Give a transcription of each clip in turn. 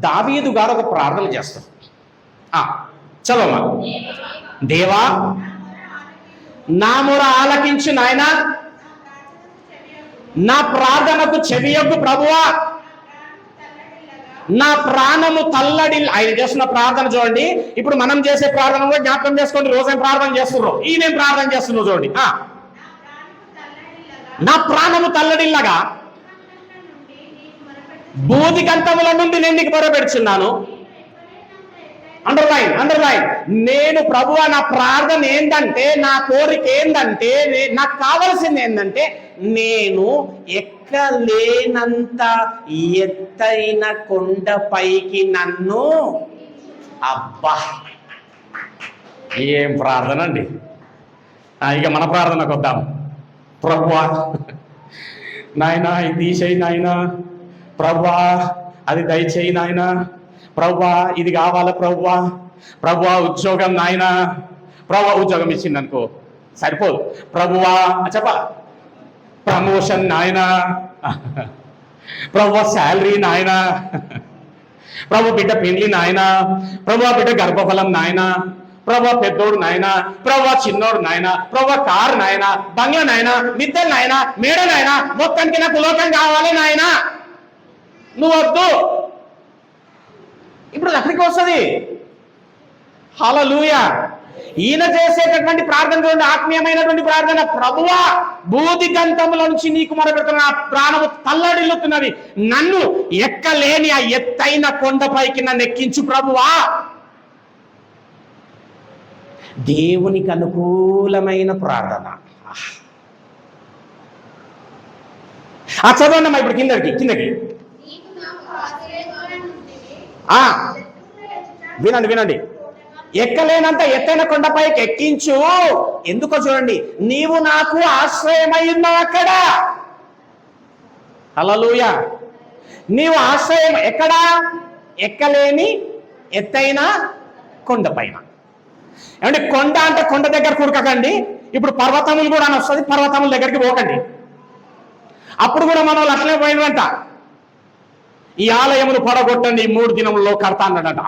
దావీదు గారు ఒక ప్రార్థన చేస్తారు. చదవమ్మా. దేవా నా మొర ఆలకించు నాయనా, నా ప్రార్థనకు చెవియొగ్గు ప్రభువా, నా ప్రాణము తల్లడి. ఆయన చేస్తున్న ప్రార్థన చూడండి. ఇప్పుడు మనం చేసే ప్రార్థన కూడా జ్ఞాపకం చేసుకోండి. రోజేం ప్రార్థన చేస్తున్నారు, ఈయనేం ప్రార్థన చేస్తున్నారు చూడండి. నా ప్రాణము తల్లడిల్లగా బూదిగంతముల నుండి నేను నీకు మొరపెడుచున్నాను. అండర్లైన్. నేను ప్రభువా, నా ప్రార్థన ఏంటంటే, నా కోరిక ఏంటంటే, నాకు కావలసింది ఏంటంటే, నేను ఎక్కలేనంత ఎత్తైన కొండపైకి నన్ను. అబ్బా, ఏం ప్రార్థన అండి. ఇక మన ప్రార్థనకు వద్దాం. ప్రభువా నాయనా ఇది తీసేయి నాయనా, ప్రభువా అది దయచేయి నాయనా, ప్రభువా ఇది కావాలా ప్రభువా, ప్రభువా ఉద్యోగం నాయనా, ప్రభువా ఉద్యోగం ఇచ్చింది అనుకో సరిపోదు, ప్రభువా చెప్పాల ప్రమోషన్ నాయనా, ప్రభువా శాలరీ నాయనా, ప్రభు బిడ్డ పెళ్లి నాయనా, ప్రభువా బిడ్డ గర్భఫలం నాయనా, ప్రభా పెద్దోడు నాయన, ప్రభా చిన్నోడు నాయన, ప్రభా కారు నాయన, బంగ్లా నాయన, మిద్దెలు నాయన, మేడ నాయన, మొత్తానికి నాకు లోకం కావాలి నాయన. నువ్వు వద్దు. ఇప్పుడు ఎక్కడికి వస్తుంది? హల్లెలూయా. ఈయన చేసేటటువంటి ప్రార్థన చూడండి, ఆత్మీయమైనటువంటి ప్రార్థన. ప్రభువా బూదిగంతముల నుంచి నీకు మొరపెడుతున్న నా ప్రాణము తల్లడిల్లుతున్నది, నన్ను ఎక్కలేని ఆ ఎత్తైన కొండపైకి నన్ను ఎక్కించు ప్రభువా. దేవునికి అనుకూలమైన ప్రార్థన. చదవండమ్మా ఇప్పుడు కిందకి. వినండి. ఎక్కలేనంత ఎత్తైన కొండపైకి ఎక్కించు. ఎందుకో చూడండి, నీవు నాకు ఆశ్రయమై ఉన్నావు అక్కడ. హల్లెలూయా. నీవు ఆశ్రయం ఎక్కడా? ఎక్కలేని ఎత్తైన కొండపైన. ఏమంటే కొండ అంటే కొండ దగ్గర కుడకండి. ఇప్పుడు పర్వతములు కూడా అని వస్తుంది, పర్వతముల దగ్గరికి పోకండి. అప్పుడు కూడా మన వాళ్ళు అట్లే పోయినవంట. ఈ ఆలయమును పడగొట్టండి, 3 దినములలో కడతా అన్నాడంట.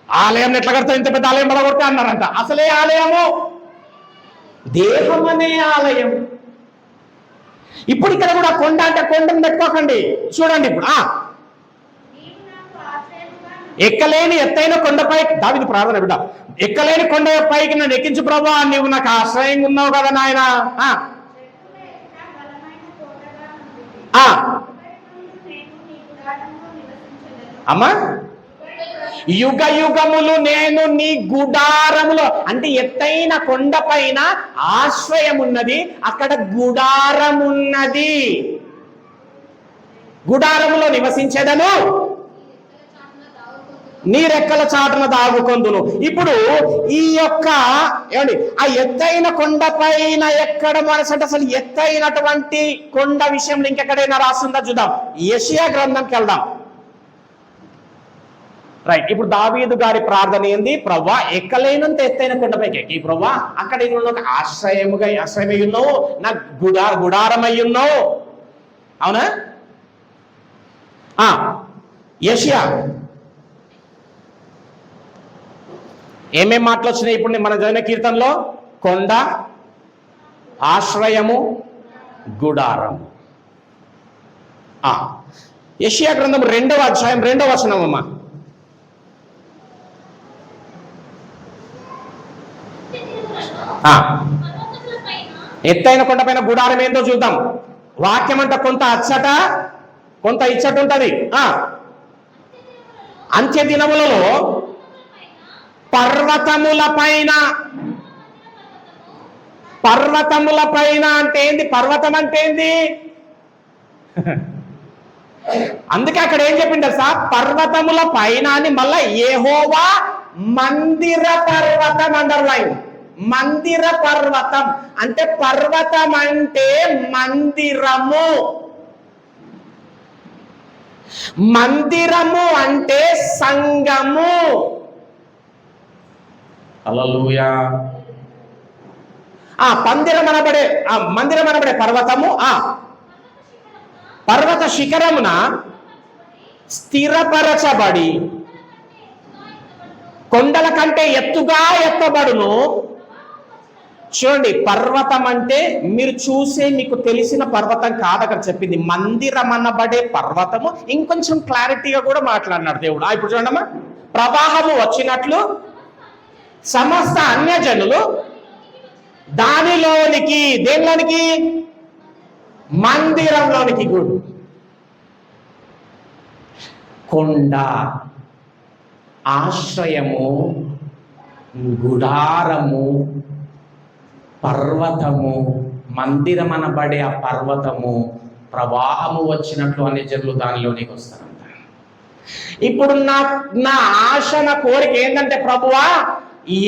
ఆలయం ఎట్లా కడతా? ఇంత పెద్ద ఆలయం పడగొడతా అన్నారంట. అసలే ఆలయము దేహం అనే ఆలయం. ఇప్పుడు ఇక్కడ కూడా కొండ అంటే కొండను పెట్టుకోకండి. చూడండి ఇప్పుడు ఎక్కలేని ఎత్తైన కొండపై దావీదు ప్రార్థన బిడ్డ, ఎక్కలేని కొండపైకి నన్ను ఎక్కించు ప్రభువా, నీవు నాకు ఆశ్రయంగా ఉన్నావు కదా నాయన. అమ్మా యుగ యుగములు నేను నీ గుడారములో, అంటే ఎత్తైన కొండపైన ఆశ్రయం ఉన్నది, అక్కడ గుడారమున్నది, గుడారములో నివసించేదను, నీ రెక్కల చాటున దాగుకొందును. ఇప్పుడు ఈ యొక్క ఏమండి ఆ ఎత్తైన కొండపైన ఎక్కడ మనసంటే అసలు ఎత్తైనటువంటి కొండ విషయంలో ఇంకెక్కడైనా రాస్తుందా చూద్దాం. యెషయా గ్రంథంకి వెళ్దాం. రైట్. ఇప్పుడు దావీదు గారి ప్రార్థన ఏంది? ప్రభువా ఎక్కలేనంత ఎత్తైన కొండపైకి ఎక్కి ప్రభువా అక్కడ ఒక ఆశ్రయమై ఉన్నావు, నాకు గుడారమై ఉన్నావు. అవునా? యెషయా ఏమేం మాటలు వచ్చినాయి ఇప్పుడు మన జన కీర్తనలో? కొండ, ఆశ్రయము, గుడారము. యెషయా గ్రంథం 2వ అధ్యాయం 2వ వచనం అమ్మా. ఎత్తైన కొండపైన గుడారం ఏందో చూద్దాం. వాక్యం అంట కొంత అచ్చట కొంత ఇచ్చట ఉంటది. అంత్య దినములలో పర్వతముల పైన అంటే ఏంది? పర్వతం అంటే ఏంది? అందుకే అక్కడ ఏం చెప్పిండు సార్? పర్వతముల పైన అని. మళ్ళా యెహోవా మందిర పర్వతం, అండర్లైన్. మందిర పర్వతం అంటే పర్వతం అంటే మందిరము, మందిరము అంటే సంఘము. హల్లెలూయా. మందిరం అనబడే పర్వతము, పర్వత శిఖరమున స్థిరపరచబడి కొండల కంటే ఎత్తుగా ఎత్తబడును. చూడండి, పర్వతం అంటే మీరు చూసే మీకు తెలిసిన పర్వతం కాదు అక్కడ చెప్పింది, మందిరం అనబడే పర్వతము. ఇంకొంచెం క్లారిటీగా కూడా మాట్లాడినాడు దేవుడు. ఇప్పుడు చూడమ్మా, ప్రవాహము వచ్చినట్లు సమస్త అన్యజనులు దానిలోనికి, దేనిలోనికి? మందిరంలోనికి. గుడ్. కొండ, ఆశ్రయము, గుడారము, పర్వతము, మందిరం అనబడే ఆ పర్వతము, ప్రవాహము వచ్చినట్లు అన్ని జనులు దానిలోనికి వస్తారంట. ఇప్పుడు నా ఆశ, నా కోరిక ఏంటంటే, ప్రభువా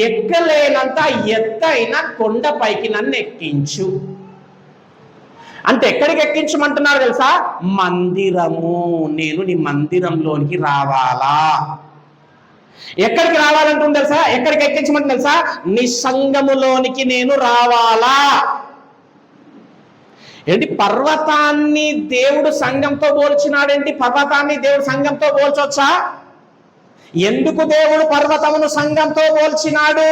ఎక్కలేనంత ఎత్తైన కొండపైకి నన్ను ఎక్కించు అంటే ఎక్కడికి ఎక్కించమంటున్నారు తెలుసా? మందిరము. నేను నీ మందిరంలోనికి రావాలా? ఎక్కడికి రావాలంటుంది తెలుసా? ఎక్కడికి ఎక్కించమంటుంది తెలుసా? నీ సంఘములోనికి నేను రావాలా? ఏంటి, పర్వతాన్ని దేవుడు సంఘంతో పోల్చినాడేంటి? పర్వతాన్ని దేవుడు సంఘంతో పోల్చొచ్చా? ఎందుకు దేవుడు పర్వతమును సంఘంతో పోల్చినాడు?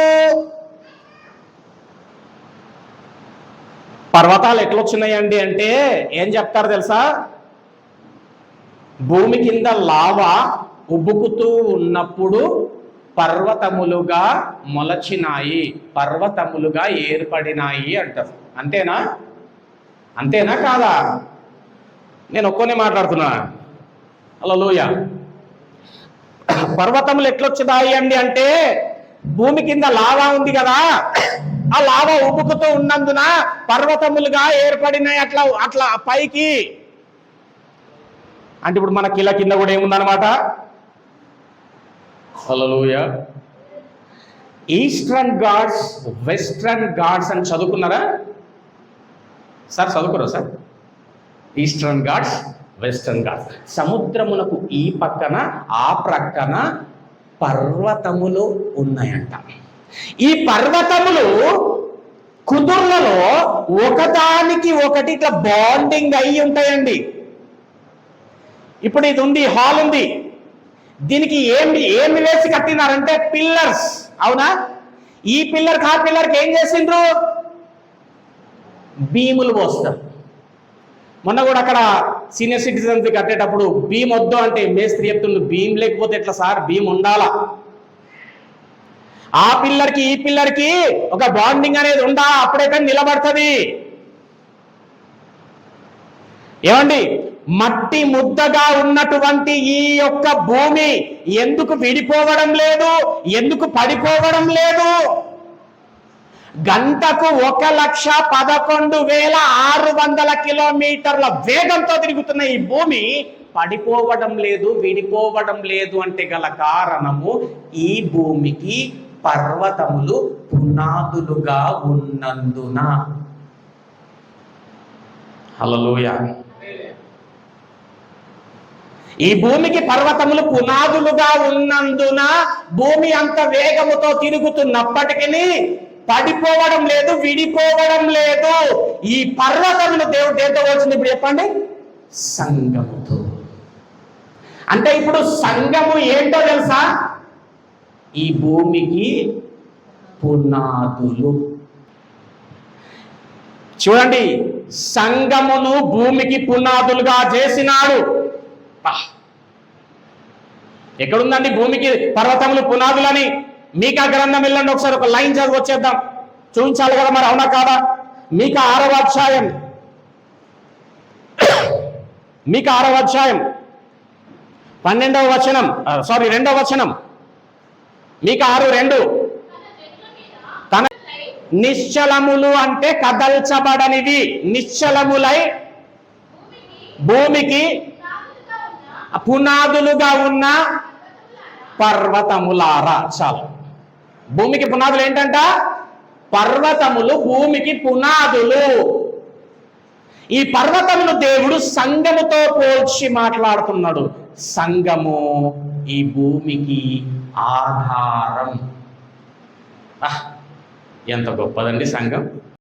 పర్వతాలు ఎట్లొచ్చినాయండి అంటే ఏం చెప్తారు తెలుసా? భూమి కింద లావా ఉబ్బుకుతూ ఉన్నప్పుడు పర్వతములుగా మొలచినాయి, పర్వతములుగా ఏర్పడినాయి అంటారు. అంతేనా? అంతేనా కాదా? నేను ఒక్కనే మాట్లాడుతున్నా. హల్లెలూయా. పర్వతములు ఎట్లొచ్చినాయి అండి అంటే, భూమి కింద లావా ఉంది కదా, ఆ లావా ఉబ్బుకుతూ ఉన్నందున పర్వతములుగా ఏర్పడినాయి. అట్లా పైకి అంటే ఇప్పుడు మన కింద కూడా ఏముందన్నమాట? Hallelujah. Eastern gods, western gods అని చదువుకున్నారా సార్? చదువుకురా sir? Eastern gods, western gods. సముద్రమునకు ఈ పక్కన ఆ ప్రక్కన పర్వతములు ఉన్నాయంట. ఈ పర్వతములు కుదుర్లలో ఒకదానికి ఒకటి ఇట్లా బాండింగ్ అయి ఉంటాయండి. ఇప్పుడు ఇది ఉంది, హాల్ ఉంది, దీనికి ఏమి వేసి కట్టినారంటే పిల్లర్స్. అవునా? ఈ పిల్లర్కి ఆ పిల్లర్కి ఏం చేసిండ్రు? భీములు పోస్తారు. మొన్న కూడా అక్కడ సీనియర్ సిటిజన్స్ కట్టేటప్పుడు భీమ్ వద్దు అంటే మేస్త్రి చెప్తుండ్రు, భీమ్ లేకపోతే ఎట్లా సార్, భీమ్ ఉండాలా. ఆ పిల్లర్కి ఈ పిల్లర్కి ఒక బాండింగ్ అనేది ఉండాలా, అప్పుడే కానీ నిలబడుతుంది. ఏమండి, మట్టి ముద్దగా ఉన్నటువంటి ఈ యొక్క భూమి ఎందుకు విడిపోవడం లేదు? ఎందుకు పడిపోవడం లేదు? గంటకు 1,11,600 కిలోమీటర్ల వేగంతో తిరుగుతున్న ఈ భూమి పడిపోవడం లేదు, విడిపోవడం లేదు అంటే గల కారణము, ఈ భూమికి పర్వతములు పునాదులుగా ఉన్నందున. హల్లెలూయా. ఈ భూమికి పర్వతములు పునాదులుగా ఉన్నందున భూమి అంత వేగముతో తిరుగుతున్నప్పటికీ పడిపోవడం లేదు, విడిపోవడం లేదు. ఈ పర్వతములు దేవుడు దేంతో వచ్చింది ఇప్పుడు చెప్పండి? సంఘముతో. అంటే ఇప్పుడు సంఘము ఏంటో తెలుసా? ఈ భూమికి పునాదులు. చూడండి, సంఘమును భూమికి పునాదులుగా చేసినాడు. ఎక్కడుందండి భూమికి పర్వతములు పునాదులని? మీకా గ్రంథం వెళ్ళండి ఒకసారి, ఒక లైన్ చదివి వచ్చేద్దాం, చూపించాలి కదా మరి, అవునా కాదా? మీకా 6వ అధ్యాయం, మీకా 6వ అధ్యాయం 12వ వచనం, 2వ వచనం. మీకా 6:2. తన నిశ్చలములు అంటే కదల్చబడనివి, నిశ్చలములై భూమికి పునాదులుగా ఉన్న పర్వతములారా. చాలు. భూమికి పునాదులు ఏంటంట? పర్వతములు భూమికి పునాదులు. ఈ పర్వతమును దేవుడు సంఘముతో పోల్చి మాట్లాడుతున్నాడు. సంఘము ఈ భూమికి ఆధారం. ఎంత గొప్పదండి సంఘం.